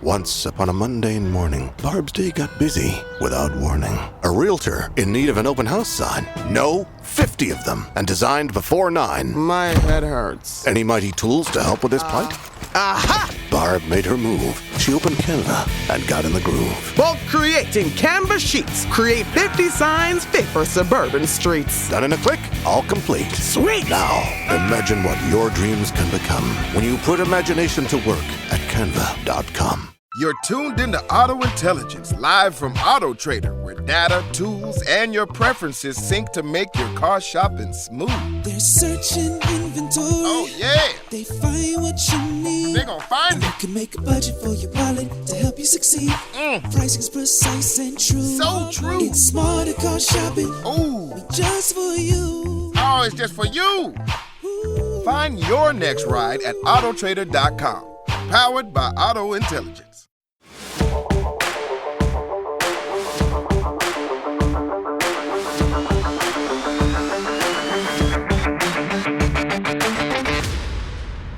Once upon a mundane morning, Barb's day got busy without warning. A realtor in need of an open house sign. No, 50 of them, and designed before 9. My head hurts. Any mighty tools to help with this plight? Aha! Barb made her move. She opened Canva and got in the groove. Bulk creating Canva sheets. Create 50 signs fit for suburban streets. Done in a click, all complete. Sweet! Now, imagine what your dreams can become when you put imagination to work at canva.com. You're tuned into Auto Intelligence, live from Auto Trader, where data, tools, and your preferences sync to make your car shopping smooth. They're searching inventory. Oh, yeah. They find what you need. They're gonna find You it. can make a budget for your wallet to help you succeed. Pricing's precise and true. So true. It's smarter car shopping. Ooh. Just for you. Oh, it's just for you. Ooh. Find your next ride at autotrader.com. Powered by Auto Intelligence.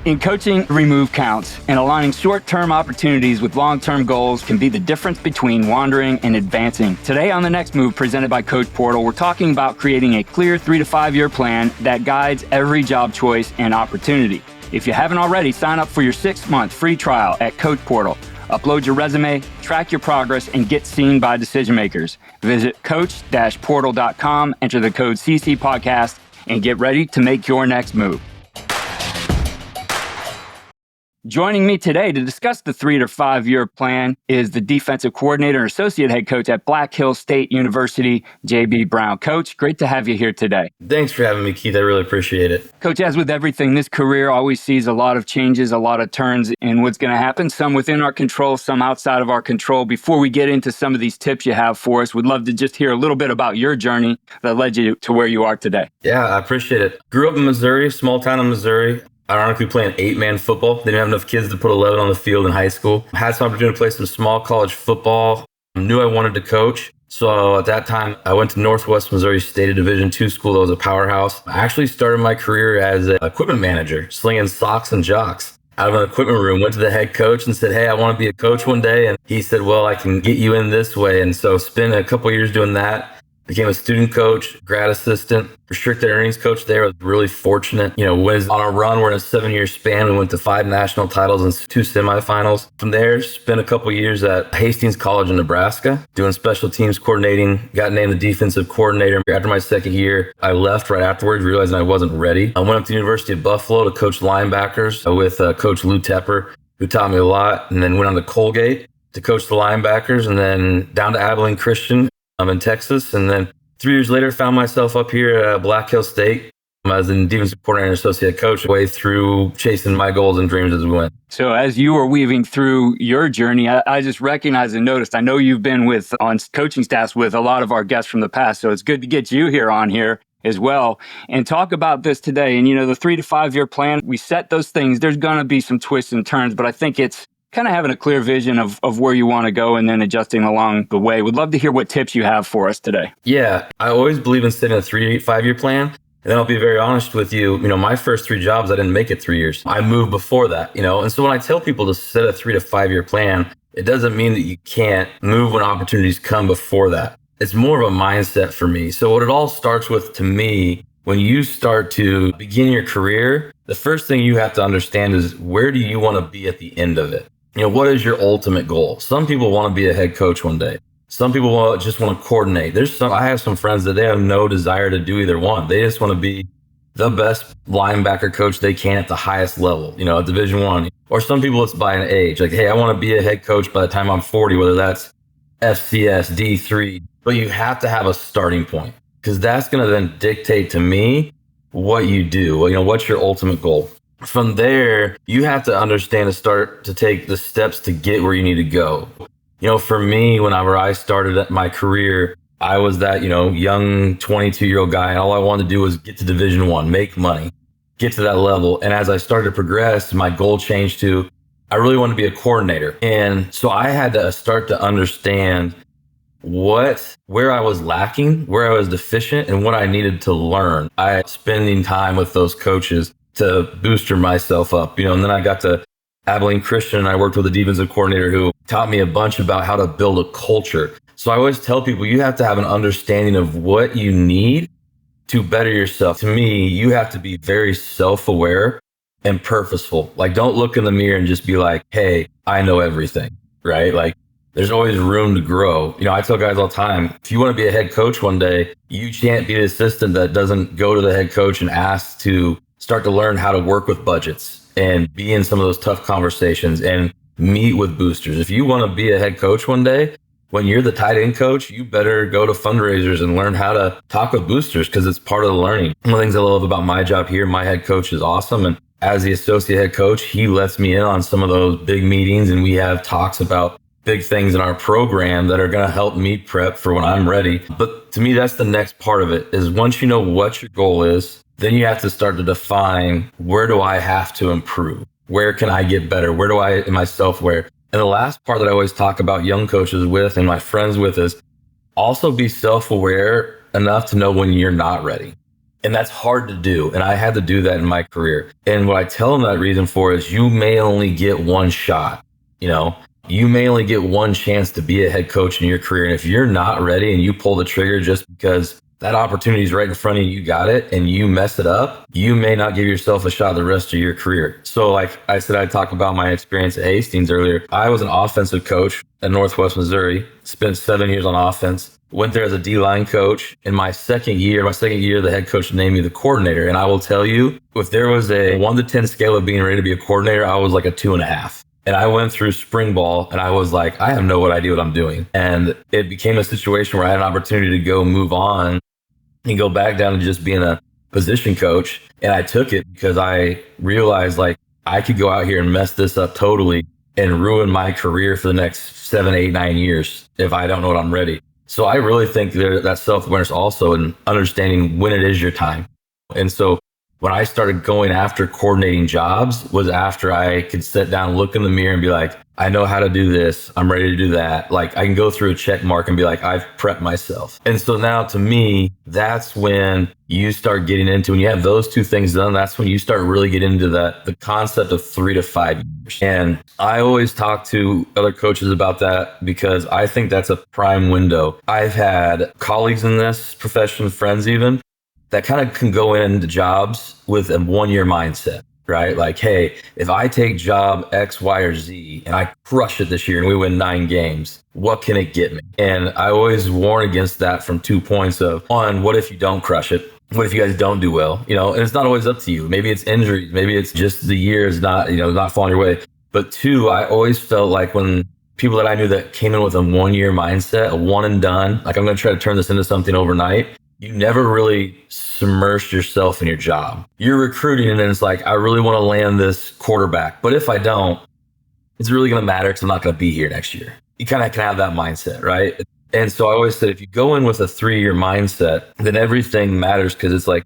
In coaching, remove counts, and aligning short-term opportunities with long-term goals can be the difference between wandering and advancing. Today on The Next Move, presented by Coach Portal, we're talking about creating a clear 3 to 5 year plan that guides every job choice and opportunity. If you haven't already, sign up for your 6-month free trial at Coach Portal. Upload your resume, track your progress, and get seen by decision makers. Visit coach-portal.com, enter the code CCPodcast, and get ready to make your next move. Joining me today to discuss the 3 to 5 year plan is the defensive coordinator and associate head coach at Black Hills State University, J.B. Brown. Coach, great to have you here today. Thanks for having me, Keith. I really appreciate it. Coach, as with everything, this career always sees a lot of changes, a lot of turns in what's going to happen, some within our control, some outside of our control. Before we get into some of these tips you have for us, we'd love to just hear a little bit about your journey that led you to where you are today. Yeah, I appreciate it. Grew up in Missouri, small town in Missouri. Ironically, playing 8-man football. They didn't have enough kids to put 11 on the field in high school. Had some opportunity to play some small college football. Knew I wanted to coach. So at that time, I went to Northwest Missouri State, a Division II school that was a powerhouse. I actually started my career as an equipment manager, slinging socks and jocks out of an equipment room. Went to the head coach and said, hey, I want to be a coach one day. And he said, well, I can get you in this way. And so spent a couple years doing that. Became a student coach, grad assistant, restricted earnings coach there. I was really fortunate. Was on a run. We're in a 7-year span. We went to 5 national titles and 2 semifinals. From there, spent a couple years at Hastings College in Nebraska, doing special teams coordinating. Got named the defensive coordinator. After my second year, I left right afterwards, realizing I wasn't ready. I went up to the University of Buffalo to coach linebackers with Coach Lou Tepper, who taught me a lot. And then went on to Colgate to coach the linebackers, and then down to Abilene Christian. I'm in Texas, and then 3 years later, found myself up here at Black Hills State as a defensive coordinator and associate coach, way through chasing my goals and dreams as we went. So as you were weaving through your journey, I just recognized and noticed, I know you've been on coaching staffs with a lot of our guests from the past, so it's good to get you here on here as well and talk about this today. And, the 3 to 5 year plan, we set those things. There's going to be some twists and turns, but I think it's kind of having a clear vision of where you want to go and then adjusting along the way. Would love to hear what tips you have for us today. Yeah, I always believe in setting a 3 to 5 year plan. And then I'll be very honest with you. My first 3 jobs, I didn't make it 3 years. I moved before that, And so when I tell people to set a 3 to 5 year plan, it doesn't mean that you can't move when opportunities come before that. It's more of a mindset for me. So what it all starts with, to me, when you start to begin your career, the first thing you have to understand is, where do you want to be at the end of it? What is your ultimate goal? Some people want to be a head coach one day. Some people just want to coordinate. I have some friends that they have no desire to do either one. They just want to be the best linebacker coach they can at the highest level, at Division I. Or some people, it's by an age. Like, hey, I want to be a head coach by the time I'm 40, whether that's FCS, D3. But you have to have a starting point, because that's going to then dictate to me what you do. What's your ultimate goal? From there, you have to understand and start to take the steps to get where you need to go. For me, whenever I started my career, I was that, young 22-year-old guy, and all I wanted to do was get to Division I, make money, get to that level. And as I started to progress, my goal changed to, I really want to be a coordinator. And so I had to start to understand where I was lacking, where I was deficient, and what I needed to learn. I spending time with those coaches to booster myself up, and then I got to Abilene Christian, and I worked with a defensive coordinator who taught me a bunch about how to build a culture. So I always tell people you have to have an understanding of what you need to better yourself. To me, you have to be very self-aware and purposeful. Like, don't look in the mirror and just be like, hey, I know everything, right? Like, there's always room to grow. I tell guys all the time, if you want to be a head coach one day, you can't be the assistant that doesn't go to the head coach and ask to start to learn how to work with budgets and be in some of those tough conversations and meet with boosters. If you want to be a head coach one day, when you're the tight end coach, you better go to fundraisers and learn how to talk with boosters, because it's part of the learning. One of the things I love about my job here, my head coach is awesome. And as the associate head coach, he lets me in on some of those big meetings, and we have talks about big things in our program that are going to help me prep for when I'm ready. But to me, that's the next part of it, is once you know what your goal is, then you have to start to define, where do I have to improve? Where can I get better? Am I self-aware? And the last part that I always talk about young coaches with and my friends with is also be self-aware enough to know when you're not ready. And that's hard to do. And I had to do that in my career. And what I tell them that reason for is, you may only get one shot. You may only get one chance to be a head coach in your career. And if you're not ready and you pull the trigger just because that opportunity is right in front of you, you got it, and you mess it up, you may not give yourself a shot the rest of your career. So like I said, I talked about my experience at Hastings earlier. I was an offensive coach at Northwest Missouri, spent 7 years on offense, went there as a D-line coach. In my second year, the head coach named me the coordinator. And I will tell you, if there was a 1 to 10 scale of being ready to be a coordinator, I was like a 2.5. And I went through spring ball and I was like, I have no idea what I'm doing. And it became a situation where I had an opportunity to go move on and go back down to just being a position coach. And I took it because I realized, like, I could go out here and mess this up totally and ruin my career for the next 7, 8, 9 years if I don't know what I'm ready. So I really think that self-awareness also, and understanding when it is your time. And so when I started going after coordinating jobs was after I could sit down, look in the mirror and be like, I know how to do this. I'm ready to do that. Like, I can go through a check mark and be like, I've prepped myself. And so now, to me, that's when you start getting into, when you have those two things done, that's when you start really getting into the concept of 3 to 5 years. And I always talk to other coaches about that because I think that's a prime window. I've had colleagues in this profession, friends even, that kind of can go into jobs with a 1-year mindset, right? Like, hey, if I take job X, Y, or Z and I crush it this year and we win 9 games, what can it get me? And I always warn against that from 2 points of, one, what if you don't crush it? What if you guys don't do well? And it's not always up to you. Maybe it's injuries. Maybe it's just the year is not, not falling your way. But 2, I always felt like when people that I knew that came in with a 1-year mindset, a one and done, like, I'm going to try to turn this into something overnight, you never really submerged yourself in your job. You're recruiting and then it's like, I really want to land this quarterback. But if I don't, it's really going to matter because I'm not going to be here next year. You kind of can have that mindset, right? And so I always said, if you go in with a 3-year mindset, then everything matters, because it's like,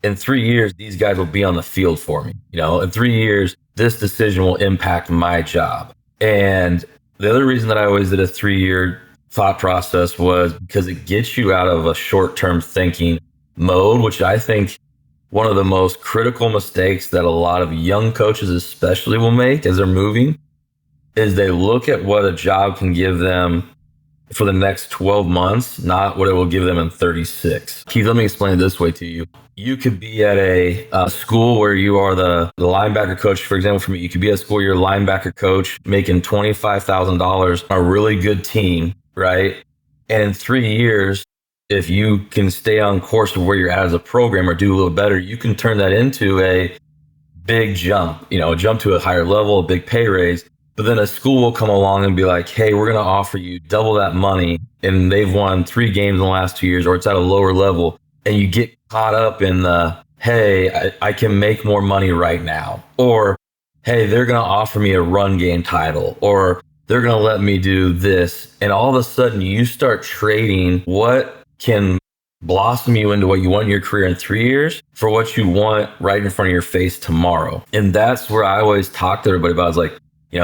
in 3 years, these guys will be on the field for me. In 3 years, this decision will impact my job. And the other reason that I always did a 3-year thought process was because it gets you out of a short-term thinking mode, which I think one of the most critical mistakes that a lot of young coaches especially will make as they're moving is they look at what a job can give them for the next 12 months, not what it will give them in 36. Keith, let me explain it this way to you. You could be at a school where you are the linebacker coach. For example, for me, you could be at a school, you're a linebacker coach making $25,000 on a really good team, right? And in 3 years, if you can stay on course with where you're at as a program or do a little better, you can turn that into a big jump, a jump to a higher level, a big pay raise. But then a school will come along and be like, hey, we're going to offer you double that money. And they've won 3 games in the last 2 years, or it's at a lower level. And you get caught up in the, hey, I can make more money right now. Or, hey, they're going to offer me a run game title. Or they're going to let me do this. And all of a sudden you start trading what can blossom you into what you want in your career in 3 years for what you want right in front of your face tomorrow. And that's where I always talk to everybody about, is like,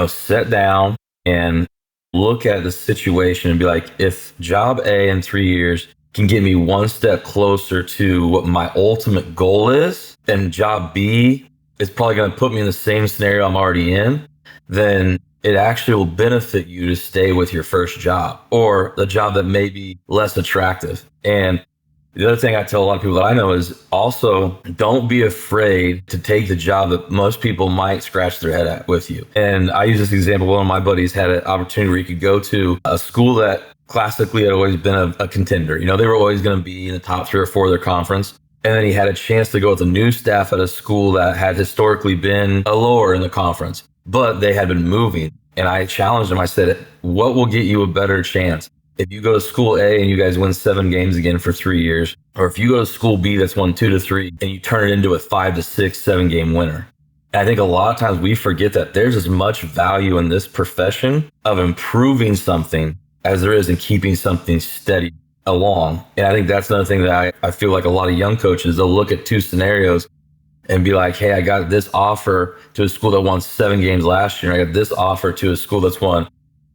sit down and look at the situation and be like, if job A in 3 years can get me one step closer to what my ultimate goal is, then job B is probably going to put me in the same scenario I'm already in. then it actually will benefit you to stay with your first job or the job that may be less attractive. And the other thing I tell a lot of people that I know is also don't be afraid to take the job that most people might scratch their head at with you. And I use this example. One of my buddies had an opportunity where he could go to a school that classically had always been a contender. You know, they were always going to be in the top 3 or 4 of their conference. And then he had a chance to go with a new staff at a school that had historically been a lower in the conference, but they had been moving. And I challenged him. I said, what will get you a better chance? If you go to school A and you guys win 7 games again for 3 years, or if you go to school B that's won 2 to 3 and you turn it into a 5 to 6, 7 game winner. And I think a lot of times we forget that there's as much value in this profession of improving something as there is in keeping something steady along. And I think that's another thing that I feel like a lot of young coaches, they'll look at 2 scenarios and be like, hey, I got this offer to a school that won 7 games last year. I got this offer to a school that's won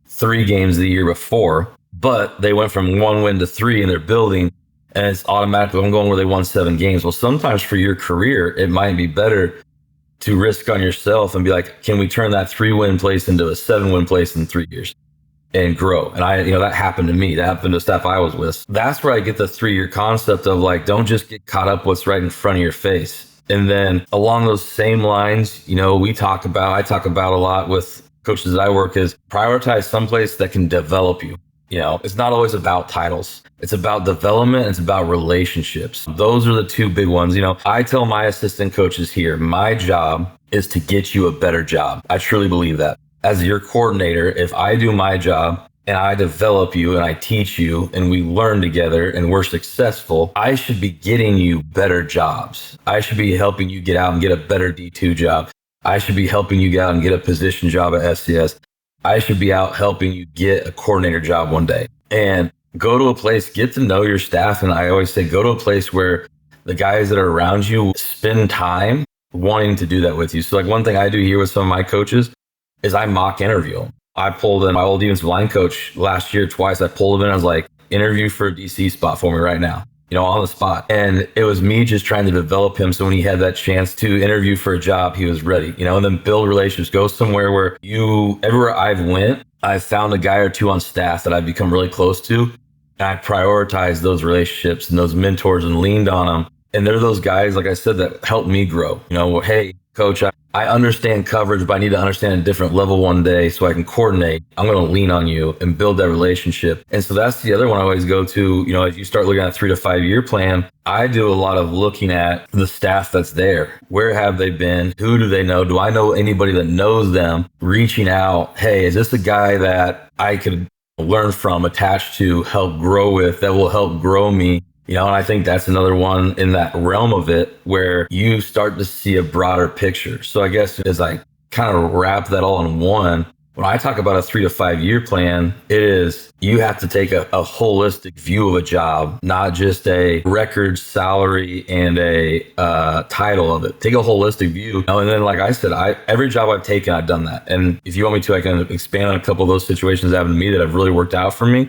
3 games the year before. But they went from 1 win to 3 in their building, and it's automatically, I'm going where they won 7 games. Well, sometimes for your career, it might be better to risk on yourself and be like, can we turn that 3-win place into a 7-win place in 3 years and grow? And that happened to me. That happened to staff I was with. That's where I get the 3-year concept of like, don't just get caught up what's right in front of your face. And then along those same lines, I talk about a lot with coaches that I work is prioritize someplace that can develop you. It's not always about titles. It's about development. It's about relationships. Those are the 2 big ones. I tell my assistant coaches here, my job is to get you a better job. I truly believe that. As your coordinator, if I do my job and I develop you and I teach you and we learn together and we're successful, I should be getting you better jobs. I should be helping you get out and get a better D2 job. I should be helping you get out and get a position job at SCS. I should be out helping you get a coordinator job one day. And go to a place, get to know your staff. And I always say, go to a place where the guys that are around you spend time wanting to do that with you. So like one thing I do here with some of my coaches is I mock interview them. I pulled in my old defensive line coach last year twice. I pulled him in. I was like, interview for a DC spot for me right now, on the spot. And it was me just trying to develop him. So when he had that chance to interview for a job, he was ready, and then build relationships, go somewhere where everywhere I've went, I found a guy or 2 on staff that I've become really close to. And I prioritized those relationships and those mentors and leaned on them. And they're those guys, like I said, that helped me grow. Hey, coach, I understand coverage, but I need to understand a different level one day so I can coordinate. I'm going to lean on you and build that relationship. And so that's the other one I always go to, as you start looking at a 3 to 5 year plan, I do a lot of looking at the staff that's there. Where have they been? Who do they know? Do I know anybody that knows them? Reaching out, hey, is this a guy that I could learn from, attach to, help grow with, that will help grow me? And I think that's another one in that realm of it where you start to see a broader picture. So I guess as I kind of wrap that all in one, when I talk about a 3 to 5 year plan, it is you have to take a holistic view of a job, not just a record salary and a title of it. Take a holistic view. And then, like I said, every job I've taken, I've done that. And if you want me to, I can expand on a couple of those situations that happened to me that have really worked out for me.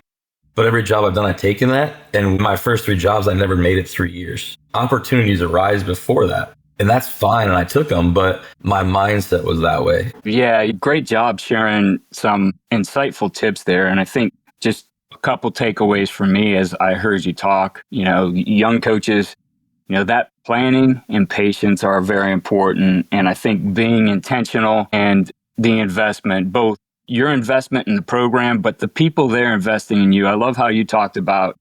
But every job I've done, I've taken that. And my first 3 jobs, I never made it 3 years. Opportunities arise before that. And that's fine. And I took them, but my mindset was that way. Yeah, great job sharing some insightful tips there. And I think just a couple takeaways for me as I heard you talk, young coaches, that planning and patience are very important. And I think being intentional and the investment, both your investment in the program, but the people there investing in you. I love how you talked about,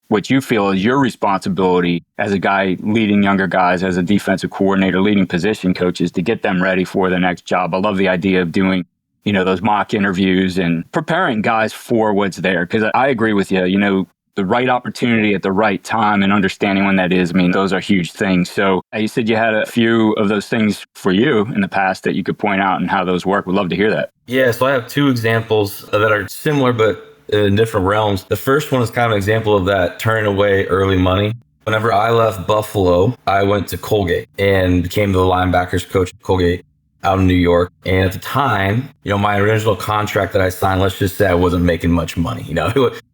what you feel is your responsibility as a guy leading younger guys, as a defensive coordinator, leading position coaches to get them ready for the next job. I love the idea of doing, those mock interviews and preparing guys for what's there. Because I agree with you, the right opportunity at the right time and understanding when that is. I mean, those are huge things. So you said you had a few of those things for you in the past that you could point out and how those work. We'd love to hear that. Yeah, so I have 2 examples that are similar, but in different realms. The first one is kind of an example of that turning away early money. Whenever I left Buffalo, I went to Colgate and became the linebackers coach at Colgate out in New York. And at the time, my original contract that I signed, let's just say I wasn't making much money.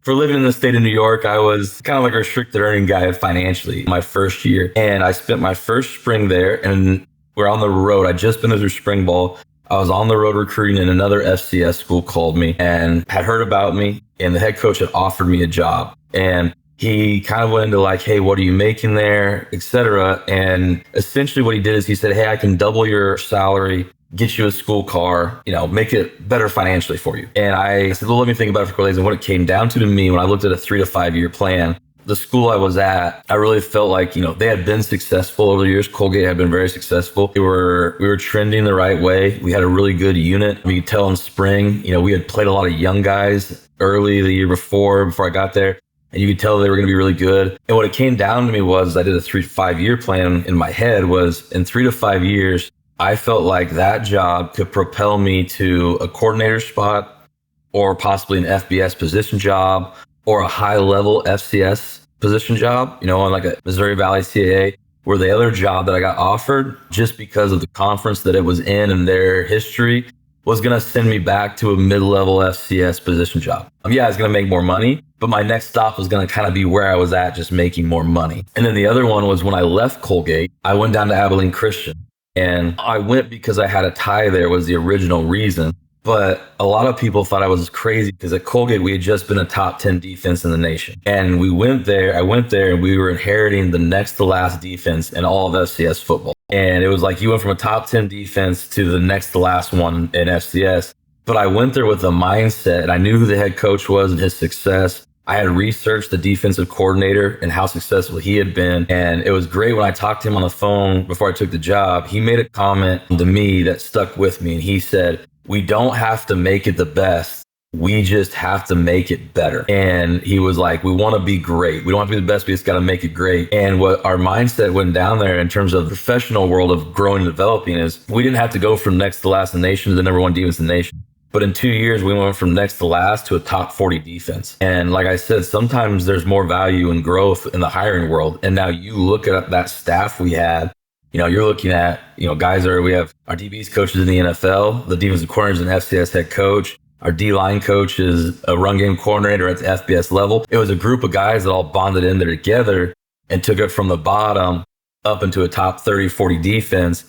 For living in the state of New York, I was kind of like a restricted earning guy financially my first year. And I spent my first spring there and we're on the road. I'd just been through spring ball. I was on the road recruiting and another FCS school called me and had heard about me, and the head coach had offered me a job. And he kind of went into like, hey, what are you making there, et cetera. And essentially what he did is he said, hey, I can double your salary, get you a school car, make it better financially for you. And I said, well, let me think about it for a couple days. And what it came down to me, when I looked at a 3 to 5 year plan, the school I was at, I really felt like, they had been successful over the years. Colgate had been very successful. We were trending the right way. We had a really good unit. We could tell in spring, we had played a lot of young guys early the year before I got there. And you could tell they were going to be really good. And what it came down to me was I did a 3 to 5 year plan in my head was in 3 to 5 years, I felt like that job could propel me to a coordinator spot or possibly an FBS position job or a high level FCS position job, on like a Missouri Valley CAA, where the other job that I got offered just because of the conference that it was in and their history was going to send me back to a mid-level FCS position job. Yeah, I was going to make more money, but my next stop was going to kind of be where I was at, just making more money. And then the other one was when I left Colgate, I went down to Abilene Christian. And I went because I had a tie there was the original reason. But a lot of people thought I was crazy because at Colgate, we had just been a top 10 defense in the nation. And I went there and we were inheriting the next to last defense in all of FCS football. And it was like you went from a top 10 defense to the next to last one in FCS. But I went there with a mindset, and I knew who the head coach was and his success. I had researched the defensive coordinator and how successful he had been. And it was great when I talked to him on the phone before I took the job. He made a comment to me that stuck with me. And he said, we don't have to make it the best. We just have to make it better. And he was like, we want to be great. We don't have to be the best. We just got to make it great. And what our mindset went down there in terms of the professional world of growing and developing is we didn't have to go from next to last in the nation to the number one defense in the nation. But in 2 years, we went from next to last to a top 40 defense. And like I said, sometimes there's more value and growth in the hiring world. And now you look at that staff we had, you're looking at, we have our DBs coaches in the NFL, the defensive coordinator is an FCS head coach. Our D-line coach is a run game coordinator at the FBS level. It was a group of guys that all bonded in there together and took it from the bottom up into a top 30, 40 defense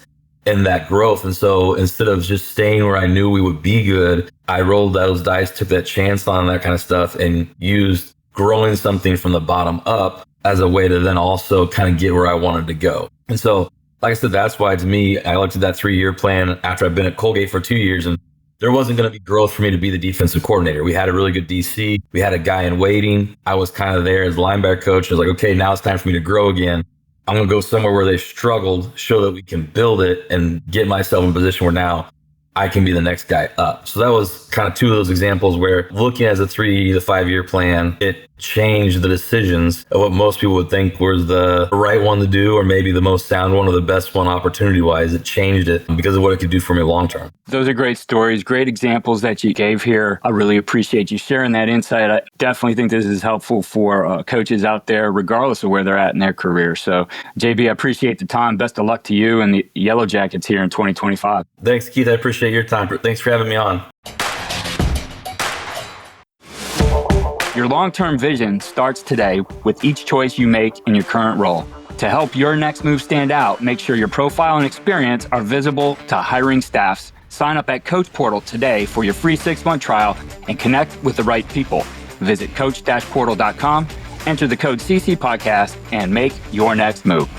in that growth. And so instead of just staying where I knew we would be good, I rolled those dice, took that chance on that kind of stuff, and used growing something from the bottom up as a way to then also kind of get where I wanted to go. And so, like I said, that's why to me, I looked at that 3-year plan after I've been at Colgate for 2 years, and there wasn't going to be growth for me to be the defensive coordinator. We had a really good DC. We had a guy in waiting. I was kind of there as linebacker coach. I was like, okay, now it's time for me to grow again. I'm going to go somewhere where they struggled, show that we can build it and get myself in a position where now I can be the next guy up. So that was kind of 2 of those examples where looking at a 3 to 5 year plan, it changed the decisions of what most people would think was the right one to do, or maybe the most sound one or the best one opportunity wise. It changed it because of what it could do for me long term. Those are great stories, great examples that you gave here. I really appreciate you sharing that insight. I definitely think this is helpful for coaches out there, regardless of where they're at in their career. So, JB, I appreciate the time. Best of luck to you and the Yellow Jackets here in 2025. Thanks, Keith. I appreciate your time. Thanks for having me on. Your long-term vision starts today with each choice you make in your current role. To help your next move stand out, make sure your profile and experience are visible to hiring staffs. Sign up at Coach Portal today for your free 6-month trial and connect with the right people. Visit coach-portal.com, enter the code CC Podcast, and make your next move.